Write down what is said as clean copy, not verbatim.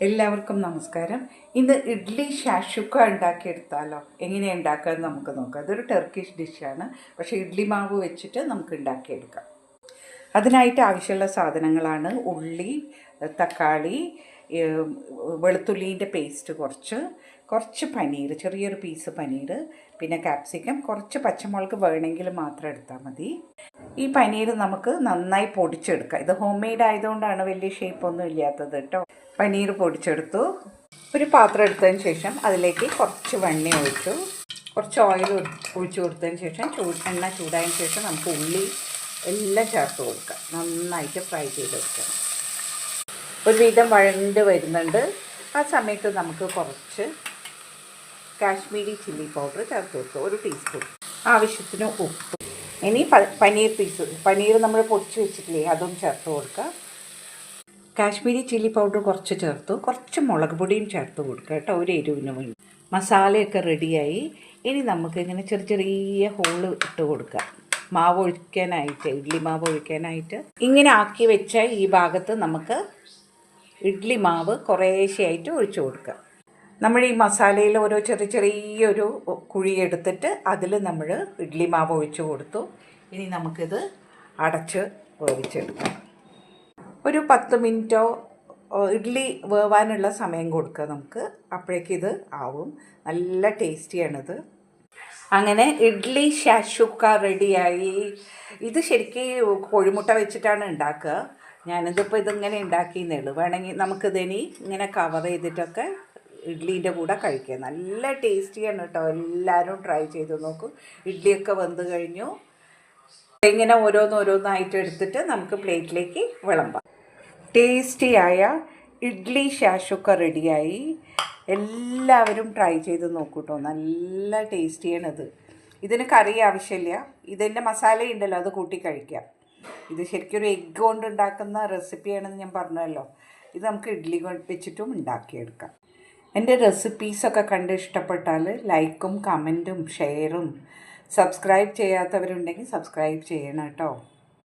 എല്ലാവർക്കും നമസ്കാരം. ഇന്ന് ഇഡ്ഡലി ഷാഷുക്ക ഉണ്ടാക്കിയെടുത്താലോ? എങ്ങനെയാണ് ഉണ്ടാക്കുകയെന്ന് നമുക്ക് നോക്കാം. അതൊരു ടർക്കിഷ് ഡിഷാണ്, പക്ഷേ ഇഡ്ഡലി മാവ് വെച്ചിട്ട് നമുക്ക് ഉണ്ടാക്കിയെടുക്കാം. അതിനായിട്ട് ആവശ്യമുള്ള സാധനങ്ങളാണ് ഉള്ളി, തക്കാളി, വെളുത്തുള്ളീൻ്റെ പേസ്റ്റ് കുറച്ച് പനീർ, ചെറിയൊരു പീസ് പനീർ, പിന്നെ ക്യാപ്സിക്കം, കുറച്ച് പച്ചമുളക് വേണമെങ്കിൽ മാത്രം എടുത്താൽ മതി. ഈ പനീർ നമുക്ക് നന്നായി പൊടിച്ചെടുക്കാം. ഇത് ഹോം മെയ്ഡ് ആയതുകൊണ്ടാണ് വലിയ ഷേപ്പൊന്നും ഇല്ലാത്തത് കേട്ടോ. പനീർ പൊടിച്ചെടുത്തു. ഒരു പാത്രം എടുത്തതിന് ശേഷം അതിലേക്ക് കുറച്ച് വെണ്ണ ഒഴിച്ചു, കുറച്ച് ഓയിൽ ഒഴിച്ചു കൊടുത്തതിന് ശേഷം എണ്ണ ചൂടായതിന് ശേഷം നമുക്ക് ഉള്ളി എല്ലാം ചേർത്ത് കൊടുക്കാം. നന്നായിട്ട് ഫ്രൈ ചെയ്തെടുക്കണം. ഒരുവിധം വഴണ്ട് വരുന്നുണ്ട്. ആ സമയത്ത് നമുക്ക് കുറച്ച് കാശ്മീരി ചില്ലി പൗഡർ ചേർത്ത് കൊടുക്കുക, 1 ടീസ്പൂൺ. ആവശ്യത്തിന് ഉപ്പ്. ഇനി പനീർ നമ്മൾ പൊടിച്ച് വെച്ചിട്ടില്ലേ, അതും ചേർത്ത് കൊടുക്കുക. കാശ്മീരി ചില്ലി പൗഡർ കുറച്ച് ചേർത്തു, കുറച്ച് മുളക് പൊടിയും ചേർത്ത് കൊടുക്കുക കേട്ടോ, ഒരു എരിവിന് വേണ്ടി. മസാലയൊക്കെ റെഡിയായി. ഇനി നമുക്ക് ഇങ്ങനെ ചെറിയ ഹോള് ഇട്ട് കൊടുക്കാം, മാവ് ഒഴിക്കാനായിട്ട്, ഇഡ്ഡലി മാവ് ഒഴിക്കാനായിട്ട്. ഇങ്ങനെ ആക്കി വെച്ച ഈ ഭാഗത്ത് നമുക്ക് ഇഡ്ഡലി മാവ് കുറേശ്ശെയായിട്ട് ഒഴിച്ചു കൊടുക്കുക. നമ്മൾ ഈ മസാലയിൽ ഓരോ ചെറിയൊരു കുഴി എടുത്തിട്ട് അതിൽ നമ്മൾ ഇഡ്ഡലി മാവ് ഒഴിച്ചു കൊടുത്തു. ഇനി നമുക്കിത് അടച്ച് വേവിച്ചെടുക്കാം. ഒരു 10 മിനിറ്റോ ഇഡ്ഡലി വേവാനുള്ള സമയം കൊടുക്കുക നമുക്ക്. അപ്പോഴേക്കിത് ആവും. നല്ല ടേസ്റ്റിയാണിത്. അങ്ങനെ ഇഡ്ഡലി ഷാഷുക്ക റെഡിയായി. ഇത് ശരിക്കും കോഴിമുട്ട വെച്ചിട്ടാണ് ഉണ്ടാക്കുക. ഞാനിതിപ്പോൾ ഇതിങ്ങനെ ഉണ്ടാക്കിയെന്നേ ഉള്ളൂ. വേണമെങ്കിൽ നമുക്കിതിനി ഇങ്ങനെ കവർ ചെയ്തിട്ടൊക്കെ ഇഡ്ഡലീൻ്റെ കൂടെ കഴിക്കാം. നല്ല ടേസ്റ്റിയാണ് കേട്ടോ. എല്ലാവരും ട്രൈ ചെയ്ത് നോക്കും. ഇഡ്ഡലിയൊക്കെ വെന്ത് കഴിഞ്ഞു. ഇങ്ങനെ ഓരോന്നായിട്ട് എടുത്തിട്ട് നമുക്ക് പ്ലേറ്റിലേക്ക് വിളമ്പാം. ടേസ്റ്റിയായ ഇഡ്ഡലി ഷാഷുക്ക റെഡിയായി. എല്ലാവരും ട്രൈ ചെയ്ത് നോക്കൂട്ടോ. നല്ല ടേസ്റ്റിയാണിത്. ഇതിന് കറി ആവശ്യമില്ല. ഇതിൻ്റെ മസാല ഉണ്ടല്ലോ, അത് കൂട്ടി കഴിക്കാം. ഇത് ശരിക്കും ഒരു എഗ്ഗ് കൊണ്ട് ഉണ്ടാക്കുന്ന റെസിപ്പിയാണെന്ന് ഞാൻ പറഞ്ഞല്ലോ. ഇത് നമുക്ക് ഇഡ്ഡലി വെച്ചിട്ടും ഉണ്ടാക്കിയെടുക്കാം. എൻ്റെ റെസിപ്പീസൊക്കെ കണ്ട് ഇഷ്ടപ്പെട്ടാൽ ലൈക്കും കമൻറ്റും ഷെയറും, സബ്സ്ക്രൈബ് ചെയ്യാത്തവരുണ്ടെങ്കിൽ സബ്സ്ക്രൈബ് ചെയ്യണം കേട്ടോ.